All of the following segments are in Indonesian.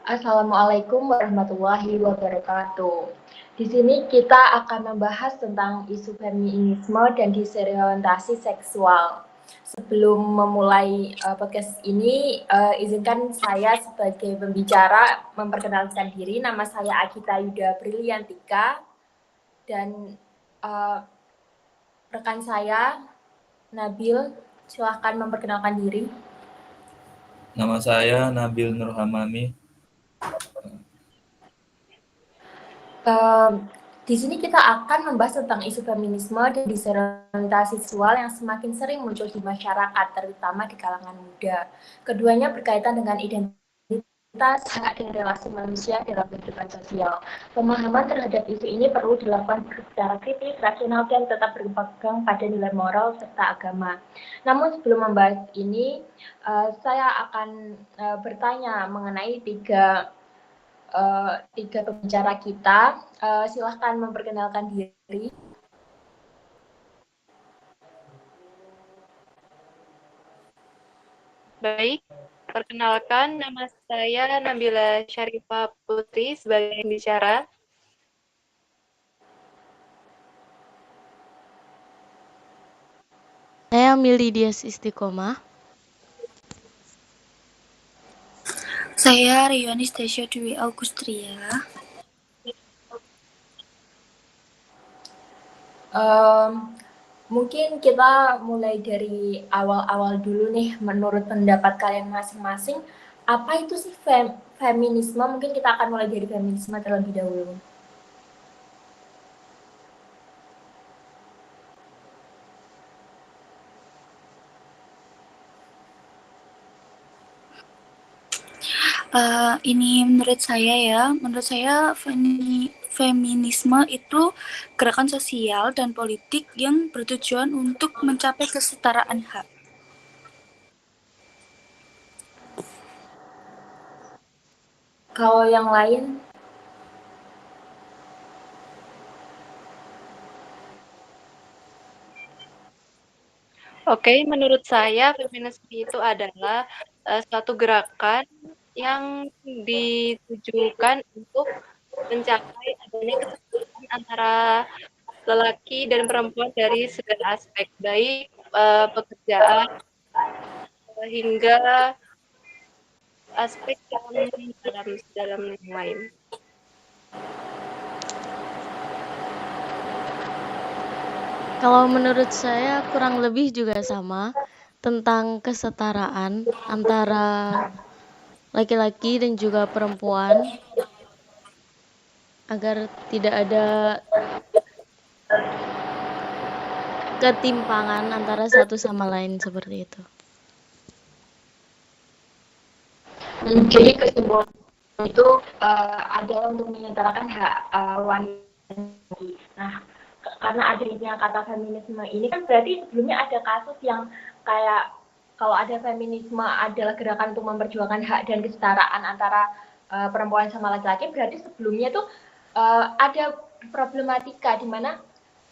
Assalamualaikum warahmatullahi wabarakatuh. Di sini kita akan membahas tentang isu feminisme dan disorientasi seksual. Sebelum memulai podcast ini, izinkan saya sebagai pembicara memperkenalkan diri. Nama saya Akita Yuda Briliantika dan uh, rekan saya Nabil. Silahkan memperkenalkan diri. Nama saya Nabil Nurhamami. Di sini kita akan membahas tentang isu feminisme dan disorientasi seksual yang semakin sering muncul di masyarakat, terutama di kalangan muda. Keduanya berkaitan dengan identitas, hak, dan relasi manusia dalam kehidupan sosial. Pemahaman terhadap isu ini perlu dilakukan secara kritis, rasional, dan tetap berpegang pada nilai moral serta agama. Namun sebelum membahas ini, saya akan bertanya mengenai tiga pembicara kita. Silahkan memperkenalkan diri. Baik, perkenalkan nama saya Nabila Syarifah Putri sebagai pembicara. Saya Mili Dias Istiqomah. Saya Rioni Stasio Dwi Augustria. Mungkin kita mulai dari awal-awal dulu nih. Menurut pendapat kalian masing-masing, apa itu sih feminisme? Mungkin kita akan mulai dari feminisme terlebih dahulu. Ini menurut saya feminisme itu gerakan sosial dan politik yang bertujuan untuk mencapai kesetaraan hak. Kalau yang lain? Oke, menurut saya feminisme itu adalah suatu gerakan yang ditujukan untuk mencapai adanya kesetaraan antara lelaki dan perempuan dari segala aspek, baik pekerjaan hingga aspek dalam yang lain. Kalau menurut saya kurang lebih juga sama, tentang kesetaraan antara laki-laki dan juga perempuan agar tidak ada ketimpangan antara satu sama lain seperti itu. Jadi kesimpulan itu adalah untuk menyetarakan hak wanita. Nah, karena adanya kata feminisme ini kan berarti sebelumnya ada kasus yang kayak kalau ada feminisme adalah gerakan untuk memperjuangkan hak dan kesetaraan antara perempuan sama laki-laki, berarti sebelumnya tuh ada problematika di mana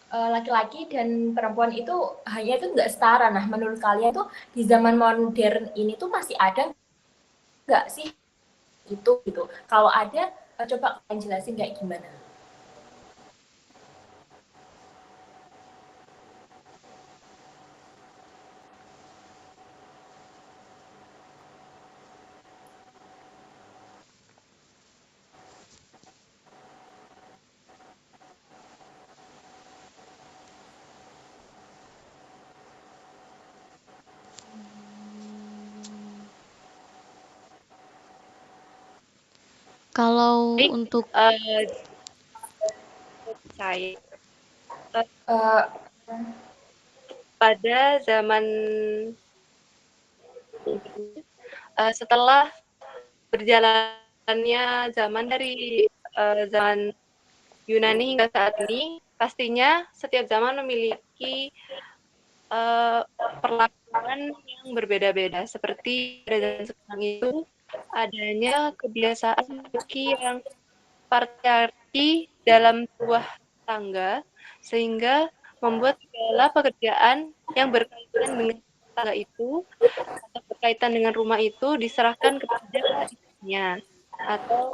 laki-laki dan perempuan itu hanya itu nggak setara. Nah, menurut kalian tuh di zaman modern ini tuh masih ada nggak sih itu gitu? Kalau ada, coba kalian jelasin kayak gimana? Kalau untuk saya pada zaman setelah berjalannya zaman dari zaman Yunani hingga saat ini, pastinya setiap zaman memiliki perlakuan yang berbeda-beda. Seperti pada zaman sekarang itu adanya kebiasaan yang patriarki dalam sebuah tangga, sehingga membuat segala pekerjaan yang berkaitan dengan tangga itu atau berkaitan dengan rumah itu diserahkan kepada istrinya. atau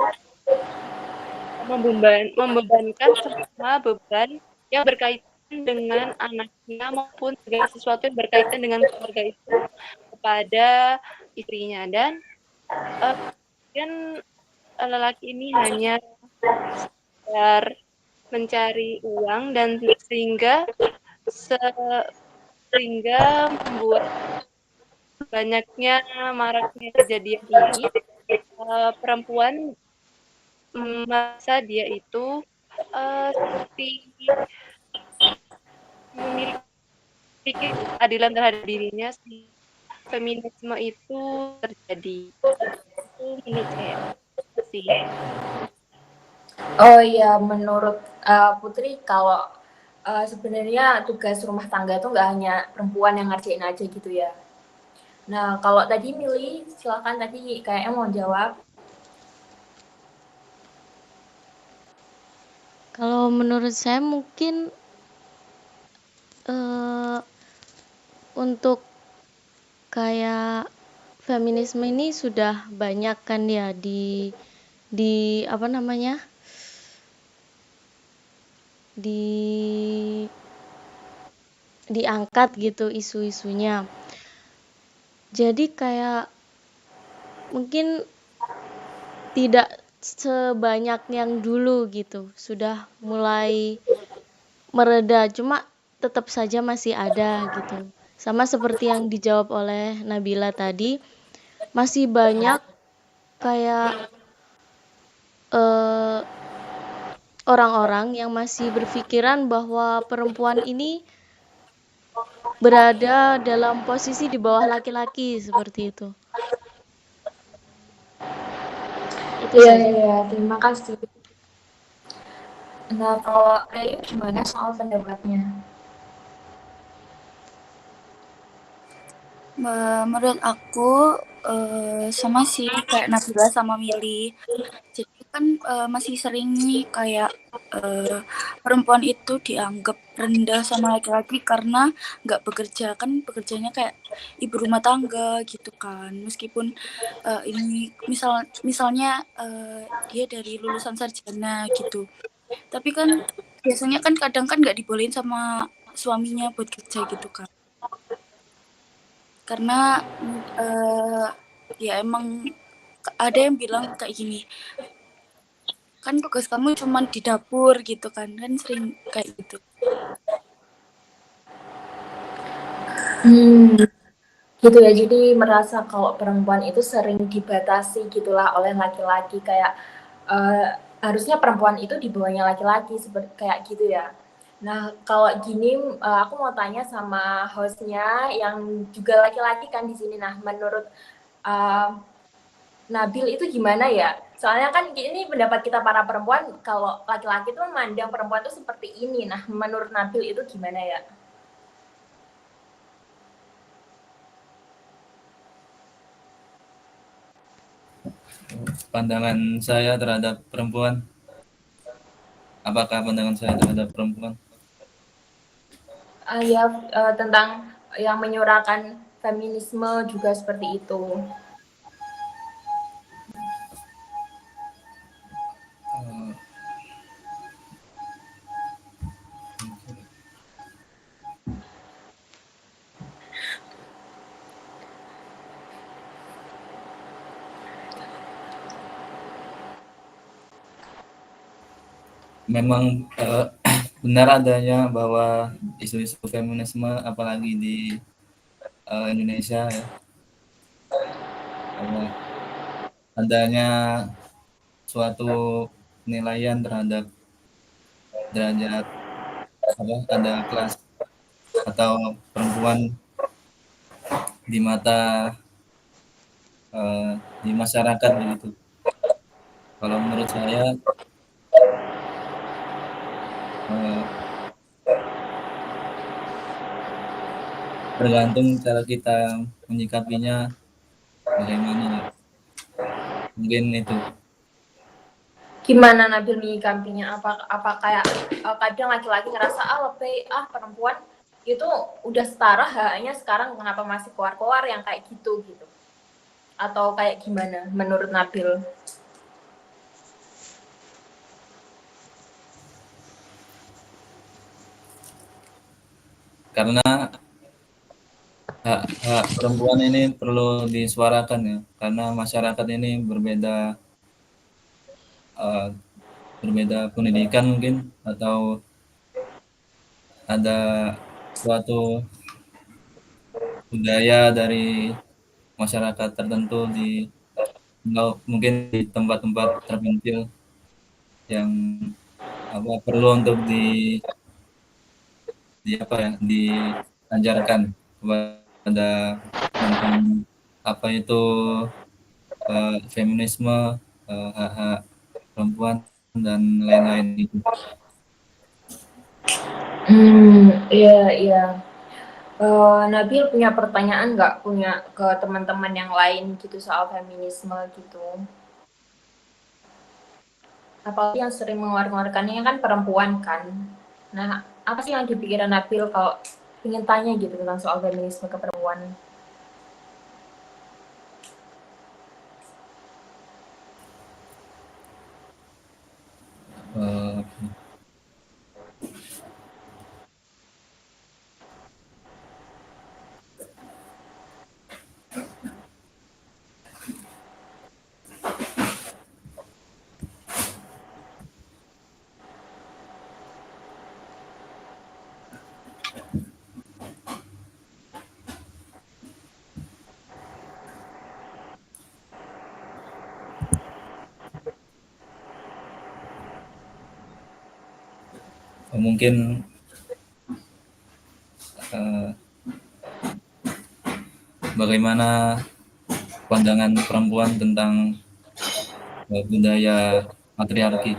membebankan semua beban yang berkaitan dengan anaknya maupun segala sesuatu yang berkaitan dengan keluarga itu kepada istrinya. Dan kemudian lelaki ini hanya sekedar mencari uang dan sehingga membuat banyaknya maraknya kejadian ini, perempuan merasa dia itu seperti memiliki keadilan terhadap dirinya, feminisme itu terjadi. Itu menurut saya sih. Oh iya, menurut Putri kalau sebenarnya tugas rumah tangga tuh nggak hanya perempuan yang ngerjain aja gitu ya. Nah, kalau tadi Mili, silakan tadi kayaknya mau jawab. Kalau menurut saya mungkin untuk kayak feminisme ini sudah banyak kan ya di apa namanya, diangkat gitu isu-isunya. Jadi kayak mungkin tidak sebanyak yang dulu gitu, sudah mulai mereda, cuma tetap saja masih ada gitu. Sama seperti yang dijawab oleh Nabila tadi, masih banyak kayak orang-orang yang masih berpikiran bahwa perempuan ini berada dalam posisi di bawah laki-laki seperti itu. Itu saja. Iya, terima kasih. Nah, kalau Ayu gimana soal pendapatnya? Menurut aku sama sih kayak Nabila sama Mili. Jadi kan masih sering nih kayak perempuan itu dianggap rendah sama laki-laki karena nggak bekerja, kan pekerjaannya kayak ibu rumah tangga gitu kan. Meskipun ini misalnya dia dari lulusan sarjana gitu, tapi kan biasanya kan kadang kan nggak dibolehin sama suaminya buat kerja gitu kan. Karena ya emang ada yang bilang kayak gini, kan tugas kamu cuma di dapur gitu kan sering kayak gitu. Gitu ya, jadi merasa kalau perempuan itu sering dibatasi gitulah oleh laki-laki, kayak harusnya perempuan itu di bawahnya laki-laki, seperti kayak gitu ya. Nah, kalau gini aku mau tanya sama hostnya yang juga laki-laki kan di sini. Nah, menurut Nabil itu gimana ya? Soalnya kan ini pendapat kita para perempuan, kalau laki-laki tuh memandang perempuan itu seperti ini. Nah, menurut Nabil itu gimana ya? Pandangan saya terhadap perempuan. Apakah pandangan saya terhadap perempuan? Ya, tentang yang menyuarakan feminisme juga seperti itu. Memang benar adanya bahwa isu-isu feminisme apalagi di Indonesia ya, adanya suatu penilaian terhadap derajat ada kelas atau perempuan di mata di masyarakat begitu. Kalau menurut saya tergantung cara kita menyikapinya bagaimana ya. Mungkin itu. Gimana Nabil menyikapinya? Apa kayak kadang laki-laki ngerasa lebih perempuan itu udah setara haknya, sekarang kenapa masih keluar-keluar yang kayak gitu gitu? Atau kayak gimana menurut Nabil? karena hak perempuan ini perlu disuarakan ya, karena masyarakat ini eh, berbeda pendidikan mungkin, atau ada suatu budaya dari masyarakat tertentu mungkin di tempat-tempat terpencil yang perlu untuk di apa ya diajarkan kepada tentang apa itu feminisme, hak-hak perempuan dan lain-lain itu. Iya, iya. Nabil punya pertanyaan nggak, punya ke teman-teman yang lain gitu soal feminisme gitu? Apalagi yang sering mengeluarkannya kan perempuan kan. Nah, apa sih yang dipikiran Nabil kalau ingin tanya gitu tentang soal feminisme ke perempuan? Eh, mungkin eh, bagaimana pandangan perempuan tentang budaya patriarki.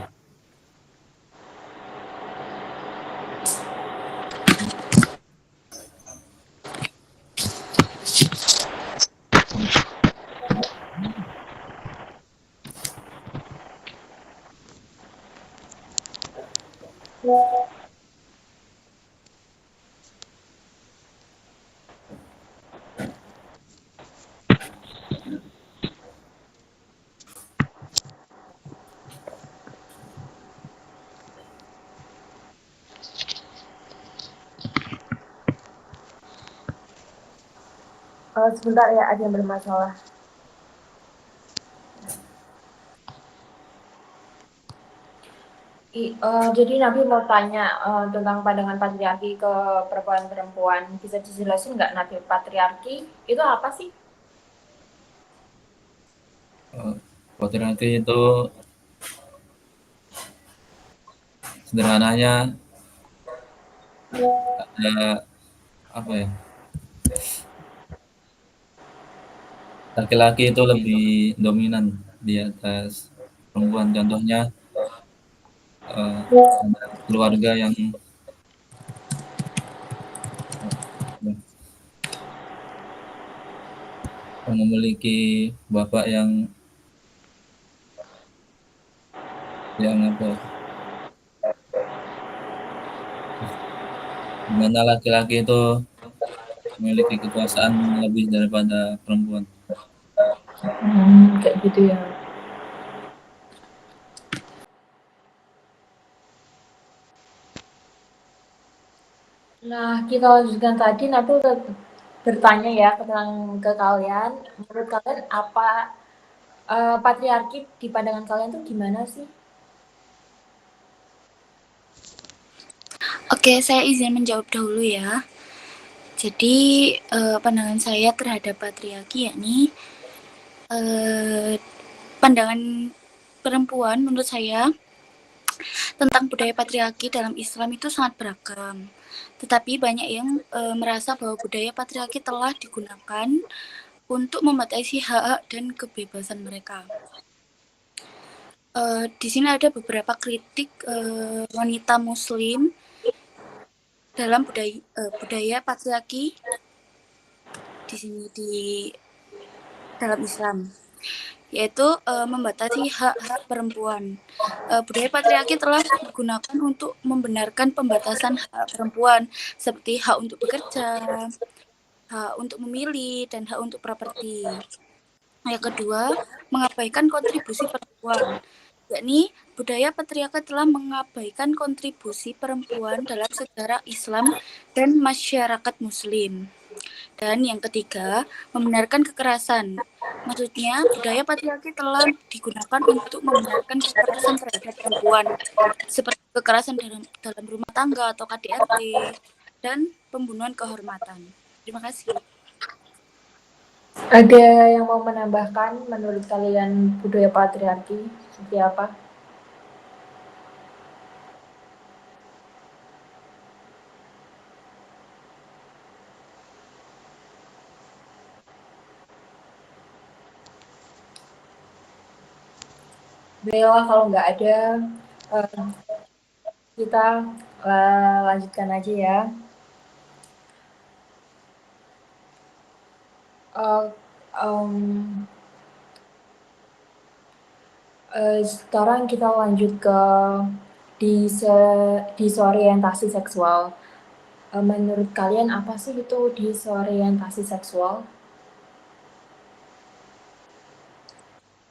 Sebentar ya, ada yang bermasalah. Jadi Nabi mau tanya tentang pandangan patriarki ke perempuan-perempuan. Bisa dijelasin nggak Nabi, patriarki itu apa sih? Patriarki itu sederhananya ada apa ya? Laki-laki itu lebih dominan di atas perempuan. Contohnya ada keluarga yang memiliki bapak yang apa? Di mana laki-laki itu memiliki kekuasaan lebih daripada perempuan. Kayak gitu ya. Nah, kita lanjutkan tadi, Nabi udah bertanya ya ke kalian, menurut kalian apa patriarki di pandangan kalian tuh gimana sih? Oke, saya izin menjawab dahulu ya. Jadi pandangan saya terhadap patriarki yakni pandangan perempuan menurut saya tentang budaya patriarki dalam Islam itu sangat beragam. Tetapi banyak yang merasa bahwa budaya patriarki telah digunakan untuk membatasi hak dan kebebasan mereka. Di sini ada beberapa kritik wanita Muslim dalam budaya patriarki di sini di dalam Islam, yaitu membatasi hak-hak perempuan. Budaya patriarki telah digunakan untuk membenarkan pembatasan hak perempuan seperti hak untuk bekerja, hak untuk memilih, dan hak untuk properti. Yang kedua, mengabaikan kontribusi perempuan. yakni budaya patriarkat telah mengabaikan kontribusi perempuan dalam sejarah Islam dan masyarakat Muslim. Dan yang ketiga, membenarkan kekerasan. Maksudnya, budaya patriarki telah digunakan untuk membenarkan kekerasan terhadap perempuan, seperti kekerasan dalam rumah tangga atau KDRT, dan pembunuhan kehormatan. Terima kasih. Ada yang mau menambahkan menurut kalian budaya patriarki seperti apa? Baiklah, kalau nggak ada, kita lanjutkan aja ya. Sekarang kita lanjut ke disorientasi seksual. Menurut kalian apa sih itu disorientasi seksual?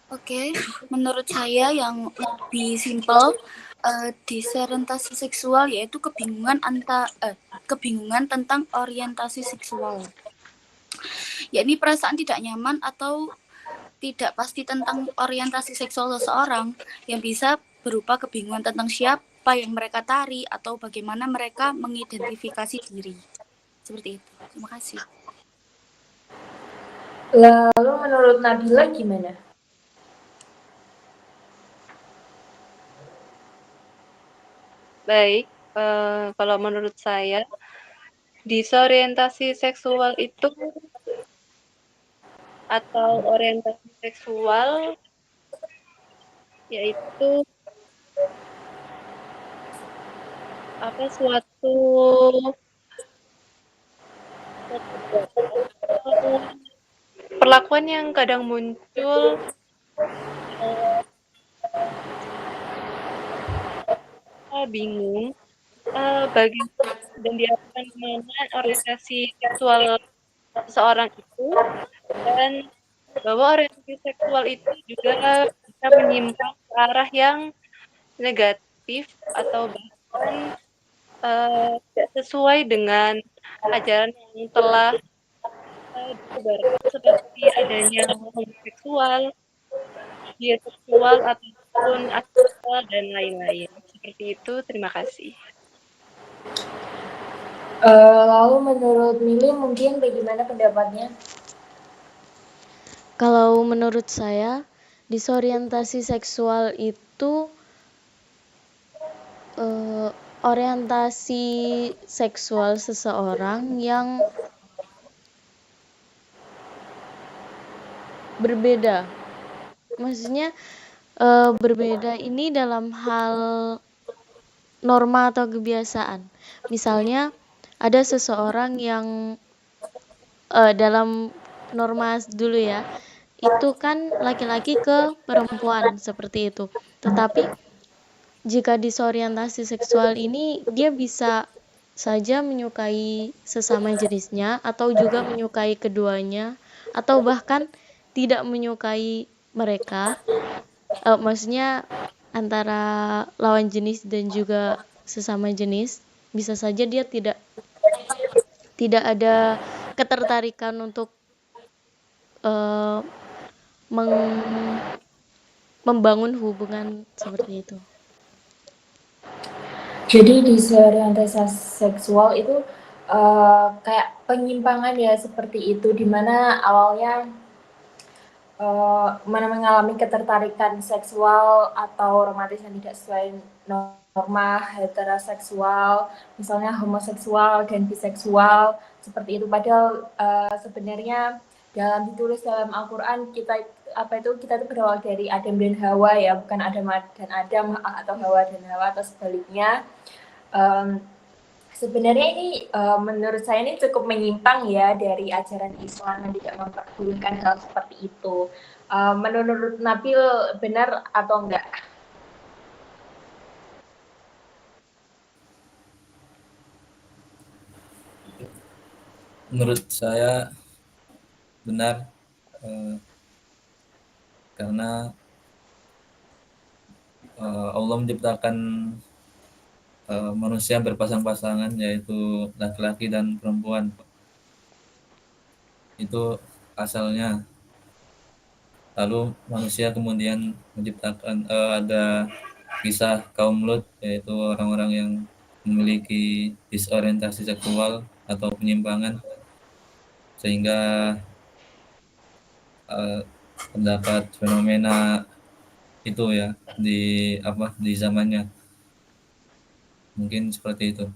Oke, menurut saya yang lebih simpel, disorientasi seksual yaitu kebingungan tentang orientasi seksual. Yakni perasaan tidak nyaman atau tidak pasti tentang orientasi seksual seseorang yang bisa berupa kebingungan tentang siapa yang mereka tari atau bagaimana mereka mengidentifikasi diri. Seperti itu. Terima kasih. Lalu menurut Nabila gimana? Baik, kalau menurut saya, disorientasi seksual itu atau orientasi seksual yaitu suatu perlakuan yang kadang muncul bingung bagaimana dan diarahkan kemana orientasi seksual seseorang itu, dan bahwa orientasi seksual itu juga bisa menyimpang ke arah yang negatif atau bahkan tidak sesuai dengan ajaran yang telah disebarkan, seperti adanya homoseksual, biseksual, ataupun aseksual, dan lain-lain. Seperti itu, terima kasih. Lalu menurut Mili mungkin bagaimana pendapatnya? Kalau menurut saya, disorientasi seksual itu orientasi seksual seseorang yang berbeda. Maksudnya berbeda ini dalam hal norma atau kebiasaan. Misalnya ada seseorang yang dalam norma dulu ya, itu kan laki-laki ke perempuan seperti itu. Tetapi jika disorientasi seksual ini, dia bisa saja menyukai sesama jenisnya atau juga menyukai keduanya atau bahkan tidak menyukai mereka. Maksudnya antara lawan jenis dan juga sesama jenis, bisa saja dia tidak ada ketertarikan untuk membangun hubungan seperti itu. Jadi disorientasi seksual itu kayak penyimpangan ya seperti itu, dimana awalnya mengalami ketertarikan seksual atau romantis yang tidak sesuai norma heteroseksual, misalnya homoseksual dan biseksual seperti itu. Padahal sebenarnya ditulis dalam Al-Quran kita itu berawal dari Adam dan Hawa ya, bukan Adam dan Adam atau Hawa dan Hawa atau sebaliknya. Sebenarnya ini menurut saya ini cukup menyimpang ya dari ajaran Islam yang tidak memperbolehkan hal seperti itu. Menurut Nabil benar atau enggak? Menurut saya benar, karena Allah menciptakan manusia berpasang-pasangan, yaitu laki-laki dan perempuan. Itu asalnya. Lalu manusia kemudian menciptakan ada kisah kaum Lut, yaitu orang-orang yang memiliki disorientasi seksual atau penyimpangan, sehingga eh, terdapat fenomena itu ya di zamannya. Mungkin seperti itu.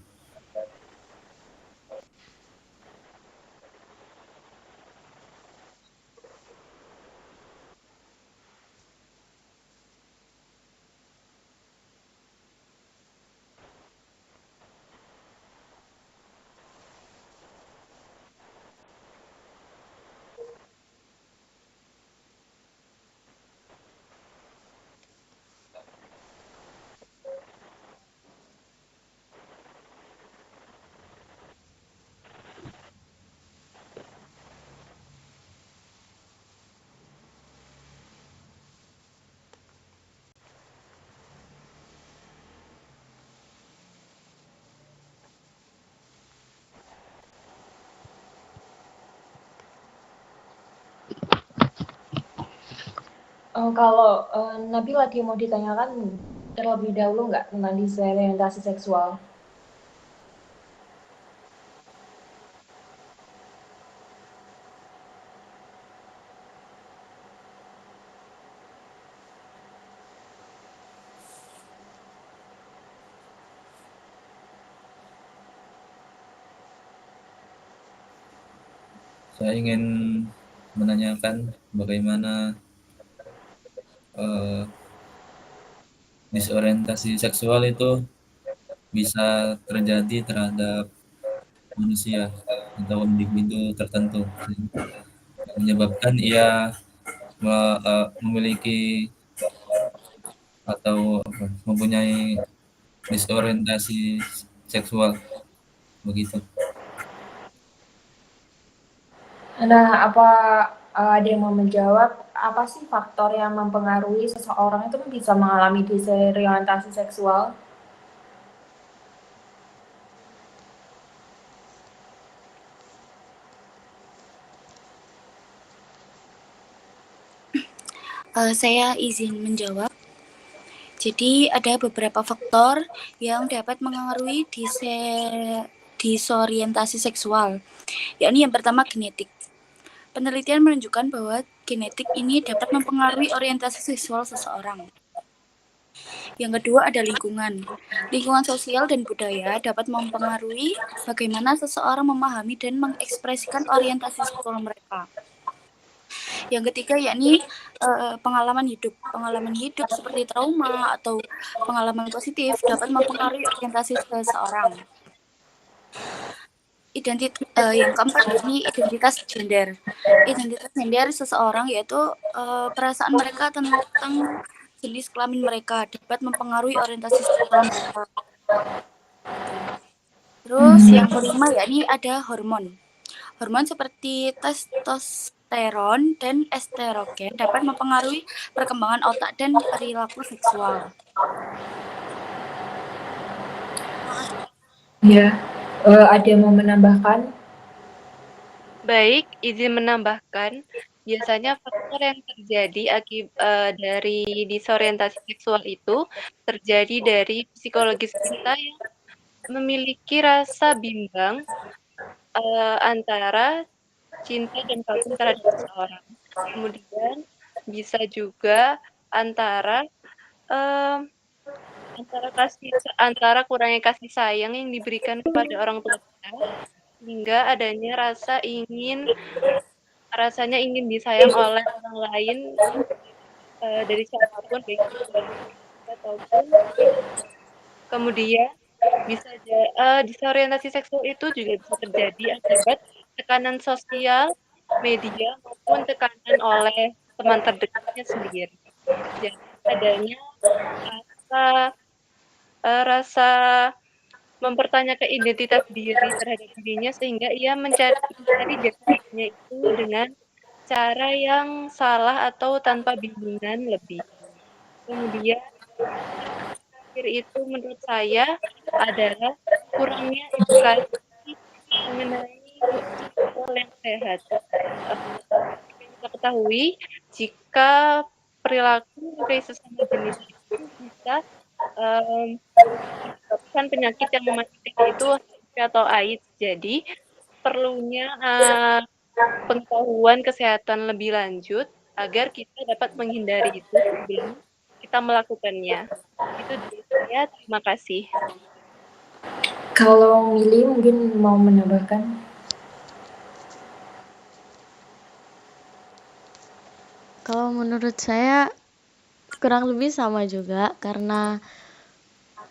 Kalau Nabil lagi mau ditanyakan terlebih dahulu nggak tentang disorientasi seksual? Saya ingin menanyakan bagaimana eh, disorientasi seksual itu bisa terjadi terhadap manusia atau individu tertentu, menyebabkan ia memiliki atau mempunyai disorientasi seksual begitu. Nah, apa ada yang mau menjawab apa sih faktor yang mempengaruhi seseorang itu bisa mengalami disorientasi seksual? Saya izin menjawab. Jadi ada beberapa faktor yang dapat mengaruhi disorientasi seksual. Yakni yang pertama genetik. Penelitian menunjukkan bahwa genetik ini dapat mempengaruhi orientasi seksual seseorang. Yang kedua ada lingkungan. Lingkungan sosial dan budaya dapat mempengaruhi bagaimana seseorang memahami dan mengekspresikan orientasi seksual mereka. Yang ketiga yakni pengalaman hidup. Pengalaman hidup seperti trauma atau pengalaman positif dapat mempengaruhi orientasi seseorang. Yang keempat yakni identitas gender. Identitas gender seseorang yaitu perasaan mereka tentang jenis kelamin mereka dapat mempengaruhi orientasi seksual mereka. Terus yang kelima yakni ada hormon. Hormon seperti testosteron dan estrogen dapat mempengaruhi perkembangan otak dan perilaku seksual. Ya, ada yang mau menambahkan? Baik, izin menambahkan, biasanya faktor yang terjadi dari disorientasi seksual itu terjadi dari psikologis kita yang memiliki rasa bimbang antara cinta dan kagum terhadap seseorang. Kemudian bisa juga antara antara kurangnya kasih sayang yang diberikan kepada orang tua kita, hingga adanya rasanya ingin disayang oleh orang lain dari siapapun, baik itu dari ataupun kemudian disorientasi seksual itu juga bisa terjadi akibat tekanan sosial, media maupun tekanan oleh teman terdekatnya sendiri. Jadi adanya rasa mempertanyakan identitas diri terhadap dirinya sehingga ia mencari jati dirinya itu dengan cara yang salah atau tanpa bimbingan lebih. Kemudian Terakhir itu menurut saya adalah kurangnya edukasi mengenai seksual yang sehat. Seperti yang kita ketahui, jika perilaku menyukai sesama jenis itu bisa menyebabkan penyakit yang mematikan, yaitu HIV atau AIDS. Jadi perlunya pengetahuan kesehatan lebih lanjut agar kita dapat menghindari itu sebelum kita melakukannya. Itu dari saya, terima kasih. Kalau Mili mungkin mau menambahkan. Kalau menurut saya kurang lebih sama juga, karena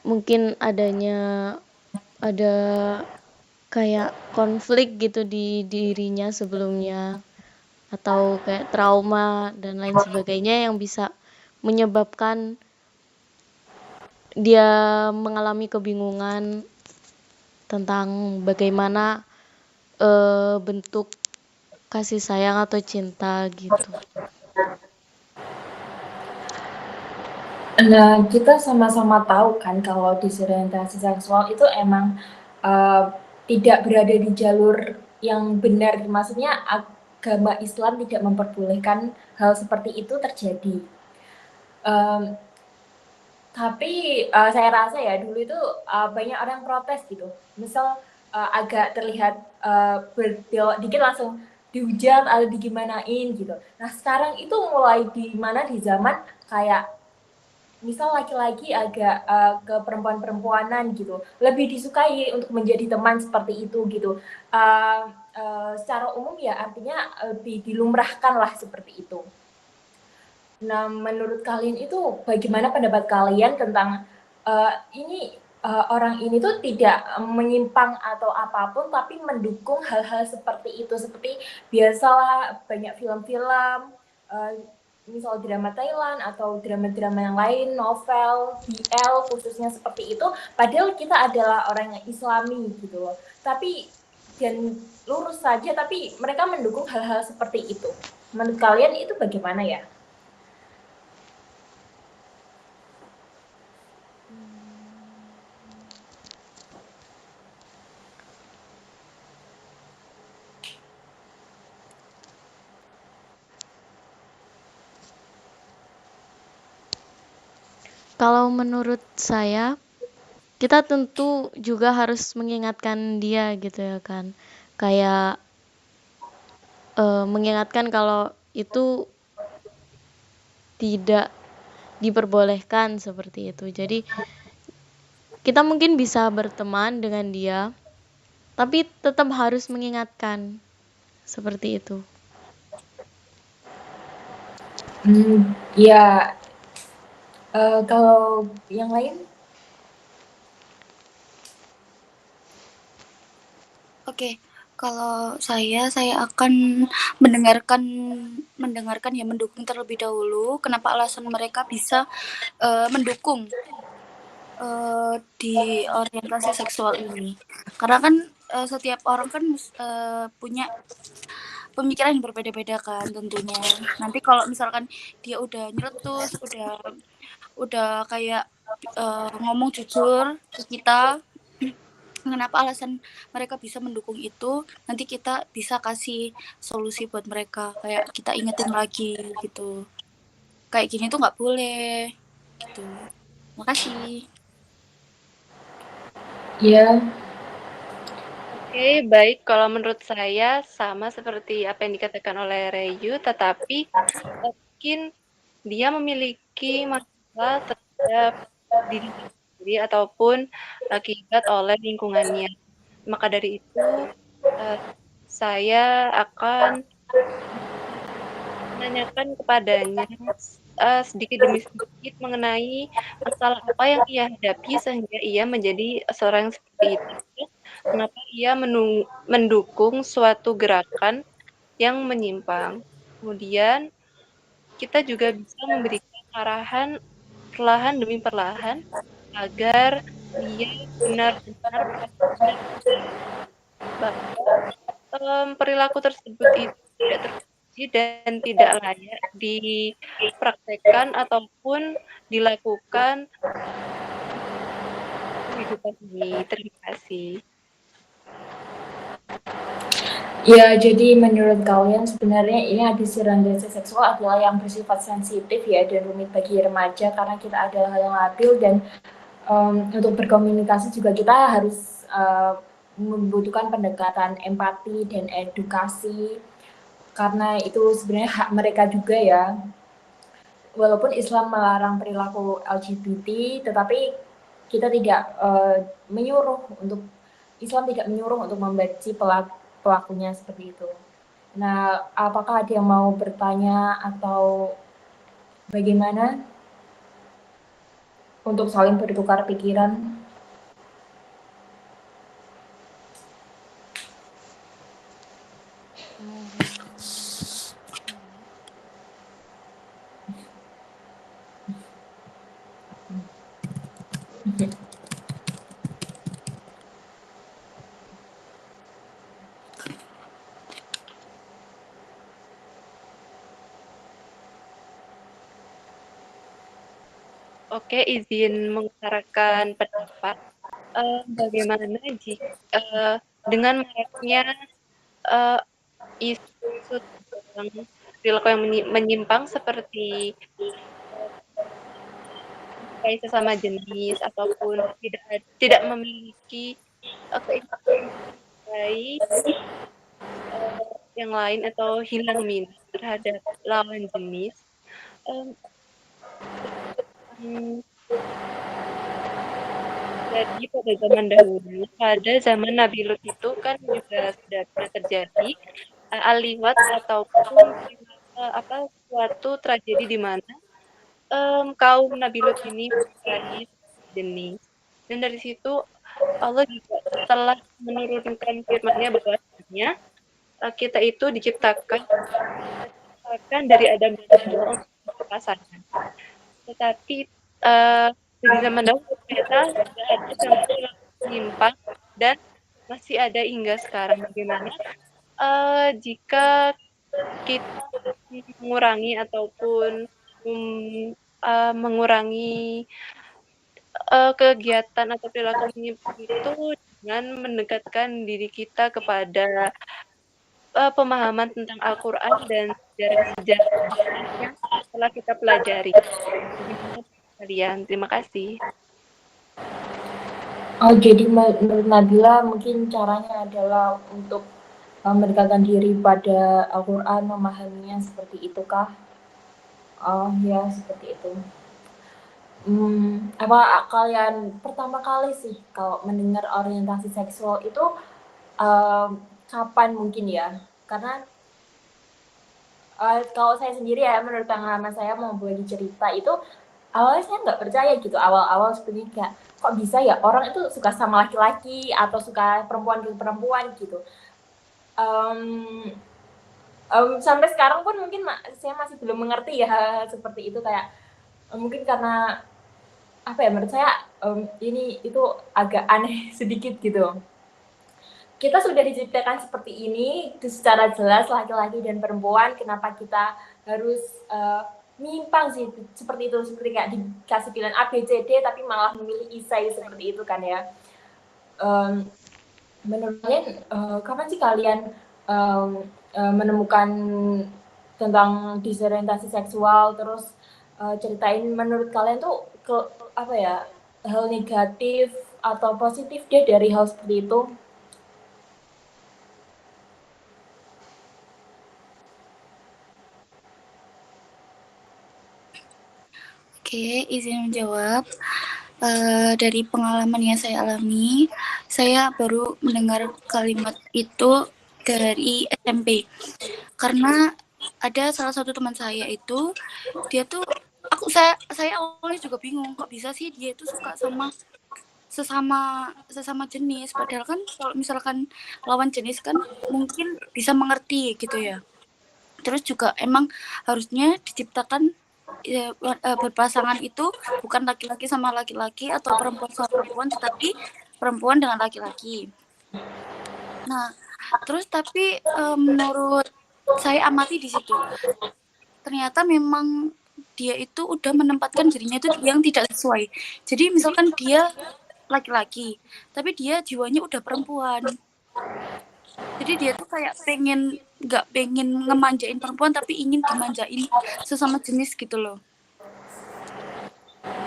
mungkin ada kayak konflik gitu di dirinya sebelumnya, atau kayak trauma dan lain sebagainya yang bisa menyebabkan dia mengalami kebingungan tentang bagaimana bentuk kasih sayang atau cinta gitu. Nah, kita sama-sama tahu kan kalau disorientasi seksual itu emang tidak berada di jalur yang benar. Maksudnya agama Islam tidak memperbolehkan hal seperti itu terjadi. Tapi saya rasa ya dulu itu banyak orang protes gitu. Misal agak terlihat berbelok dikit langsung dihujat atau digimanain gitu. Nah sekarang itu mulai di mana di zaman kayak misal laki-laki agak ke perempuan-perempuanan gitu, lebih disukai untuk menjadi teman seperti itu gitu. Secara umum ya artinya lebih dilumrahkan lah seperti itu. Nah, menurut kalian itu bagaimana pendapat kalian tentang ini orang ini tuh tidak menyimpang atau apapun, tapi mendukung hal-hal seperti itu, seperti biasalah banyak film-film, misal drama Thailand atau drama-drama yang lain, novel, BL khususnya seperti itu. Padahal kita adalah orang yang Islami gitu loh. Tapi dan lurus saja, tapi mereka mendukung hal-hal seperti itu. Menurut kalian itu bagaimana ya? Kalau menurut saya, kita tentu juga harus mengingatkan dia gitu ya kan. Kayak mengingatkan kalau itu tidak diperbolehkan seperti itu. Jadi kita mungkin bisa berteman dengan dia, tapi tetap harus mengingatkan seperti itu. Ya, kalau yang lain? Oke, kalau saya akan mendengarkan ya, mendukung terlebih dahulu. Kenapa alasan mereka bisa mendukung di orientasi seksual ini? Karena kan setiap orang kan punya pemikiran yang berbeda-beda kan tentunya. Nanti kalau misalkan dia udah nyeletus, udah kayak ngomong jujur ke kita, kenapa alasan mereka bisa mendukung itu, nanti kita bisa kasih solusi buat mereka, kayak kita ingetin lagi gitu, kayak gini tuh nggak boleh gitu. Makasih. Ya. Oke, baik. Kalau menurut saya sama seperti apa yang dikatakan oleh Reyu, tetapi mungkin dia memiliki masalah terhadap diri sendiri ataupun akibat oleh lingkungannya. Maka dari itu, saya akan menanyakan kepadanya sedikit demi sedikit mengenai masalah apa yang ia hadapi sehingga ia menjadi seorang seperti itu. Kenapa ia mendukung suatu gerakan yang menyimpang. Kemudian kita juga bisa memberikan arahan perlahan demi perlahan agar dia benar-benar bahwa perilaku tersebut itu tidak keji dan tidak layak dipraktekkan ataupun dilakukan kehidupan ini. Terima kasih. Ya, jadi menurut kalian sebenarnya ini adisi seksual adalah yang bersifat sensitif ya dan rumit bagi remaja karena kita adalah yang labil dan untuk berkomunikasi juga kita harus membutuhkan pendekatan empati dan edukasi karena itu sebenarnya hak mereka juga ya. Walaupun Islam melarang perilaku LGBT, tetapi kita tidak menyuruh untuk Islam tidak menyuruh untuk membenci pelakunya seperti itu. Nah, apakah ada yang mau bertanya atau bagaimana untuk saling bertukar pikiran? Oke, izin mengutarakan pendapat. Bagaimana jika dengan maraknya isu tentang perilaku yang menyimpang seperti mencintai sesama jenis ataupun tidak memiliki keinginan baik yang lain atau hilang minat terhadap lawan jenis. Jadi pada zaman dahulu, pada zaman Nabi Lut itu kan juga sudah pernah terjadi aliwat ataupun suatu tragedi di mana kaum Nabi Lut ini menikahi jenis. Dan dari situ Allah juga telah menurunkan firman-Nya bahwasanya kita itu diciptakan dari Adam dan Hawa untuk berpasangan. Tetapi di zaman dahulu ternyata sudah ada yang menyimpang dan masih ada hingga sekarang. Bagaimana jika kita mengurangi ataupun mengurangi kegiatan atau perilaku menyimpang itu dengan mendekatkan diri kita kepada pemahaman tentang Al-Quran dan sejarah-sejarah yang telah kita pelajari. Kalian, terima kasih. Oh, jadi menurut Nabila mungkin caranya adalah untuk mendekatkan diri pada Al-Quran, memahaminya seperti itu kah? Oh ya, seperti itu. Apa kalian pertama kali sih kalau mendengar orientasi seksual itu kapan mungkin ya? Karena kalau saya sendiri ya, menurut pengalaman saya mau berbagi cerita itu awalnya saya nggak percaya gitu, awal-awal seperti kayak kok bisa ya orang itu suka sama laki-laki atau suka perempuan ke perempuan gitu. Sampai sekarang pun mungkin saya masih belum mengerti ya hal seperti itu, kayak mungkin karena apa ya, menurut saya ini itu agak aneh sedikit gitu. Kita sudah diciptakan seperti ini secara jelas laki-laki dan perempuan, kenapa kita harus menyimpang sih seperti itu, seperti kayak dikasih pilihan A, B, C, D tapi malah memilih isai seperti itu kan ya. Menurut kalian kapan sih kalian menemukan tentang disorientasi seksual, terus ceritain menurut kalian tuh apa ya, hal negatif atau positif deh dari hal seperti itu? Oke, izin menjawab. Dari pengalaman yang saya alami, saya baru mendengar kalimat itu dari SMP. Karena ada salah satu teman saya itu, dia tuh saya awalnya juga bingung kok bisa sih dia itu suka sama sesama jenis, padahal kan kalau misalkan lawan jenis kan mungkin bisa mengerti gitu ya. Terus juga emang harusnya diciptakan berpasangan itu bukan laki-laki sama laki-laki atau perempuan sama perempuan, tetapi perempuan dengan laki-laki. Nah, terus tapi menurut saya amati di situ. Ternyata memang dia itu udah menempatkan dirinya itu yang tidak sesuai. Jadi misalkan dia laki-laki, tapi dia jiwanya udah perempuan. Jadi dia tuh kayak nggak pengen ngemanjain perempuan, tapi ingin dimanjain sesama jenis gitu loh.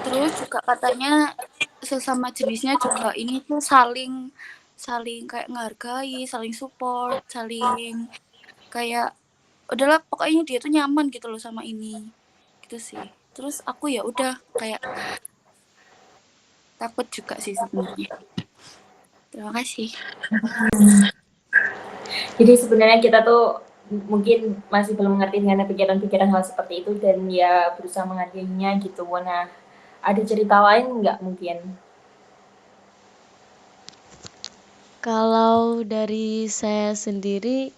Terus juga katanya sesama jenisnya juga ini tuh saling kayak menghargai, saling support, saling kayak udahlah pokoknya dia tuh nyaman gitu loh sama ini. Gitu sih. Terus aku ya udah kayak takut juga sih sebenarnya. Terima kasih. Jadi sebenarnya kita tuh mungkin masih belum mengerti dengan pikiran-pikiran hal seperti itu dan ya berusaha menghargainya gitu. Nah, ada cerita lain nggak mungkin? Kalau dari saya sendiri,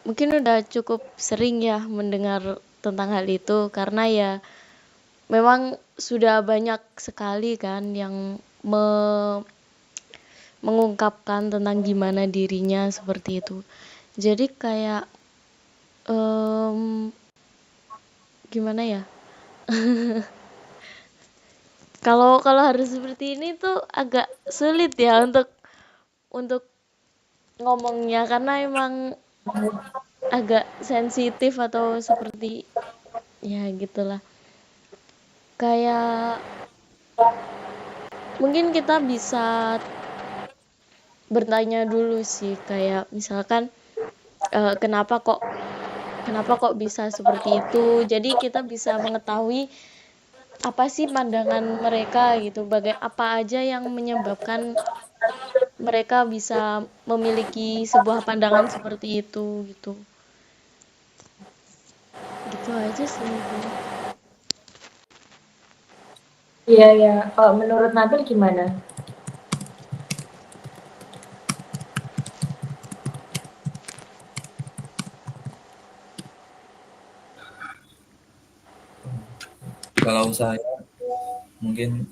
mungkin udah cukup sering ya mendengar tentang hal itu, karena ya memang sudah banyak sekali kan yang mengungkapkan tentang gimana dirinya seperti itu. Jadi kayak gimana ya? Kalau harus seperti ini tuh agak sulit ya untuk ngomongnya, karena emang agak sensitif atau seperti ya gitulah. Kayak mungkin kita bisa bertanya dulu sih, kayak misalkan kenapa kok bisa seperti itu. Jadi kita bisa mengetahui apa sih pandangan mereka gitu, apa aja yang menyebabkan mereka bisa memiliki sebuah pandangan seperti itu gitu. Gitu aja sih. Iya ya. Kalau menurut Nabil gimana? Kalau saya mungkin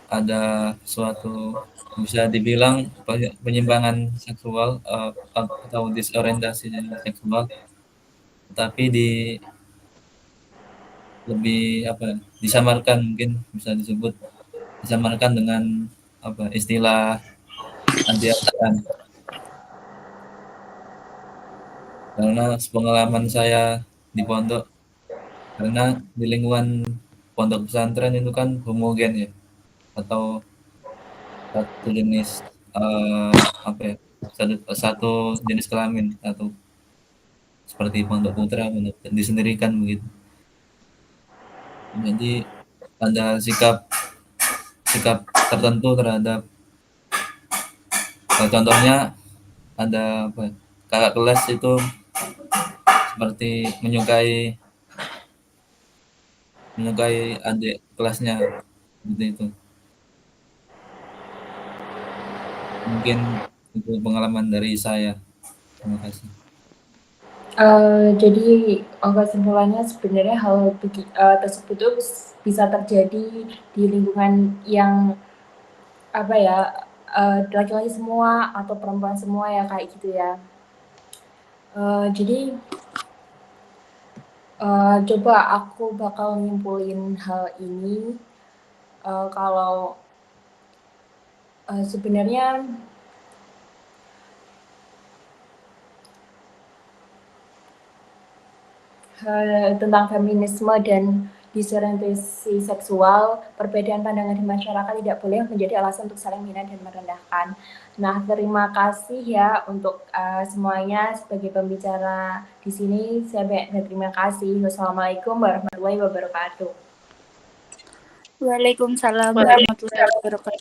ada suatu bisa dibilang penyimpangan seksual atau disorientasi seksual, tapi lebih disamarkan, mungkin bisa disebut disamarkan dengan istilah anti-asaran. Karena pengalaman saya di pondok, karena di lingkungan pondok pesantren itu kan homogen ya, atau satu jenis satu jenis kelamin, atau seperti pondok putra, pondok disendirikan begitu. Jadi ada sikap tertentu terhadap contohnya ada kakak kelas itu seperti menyukai adik kelasnya, seperti itu. Mungkin itu pengalaman dari saya. Terima kasih. Jadi kesimpulannya sebenarnya hal tersebut itu bisa terjadi di lingkungan yang laki-laki semua atau perempuan semua ya, kayak gitu ya. Jadi coba aku bakal nyimpulin hal ini kalau sebenarnya tentang feminisme dan disorientasi seksual, perbedaan pandangan di masyarakat tidak boleh menjadi alasan untuk saling menghina dan merendahkan. Nah, terima kasih ya untuk semuanya sebagai pembicara di sini. Saya terima kasih. Wassalamualaikum warahmatullahi wabarakatuh. Waalaikumsalam warahmatullahi wabarakatuh.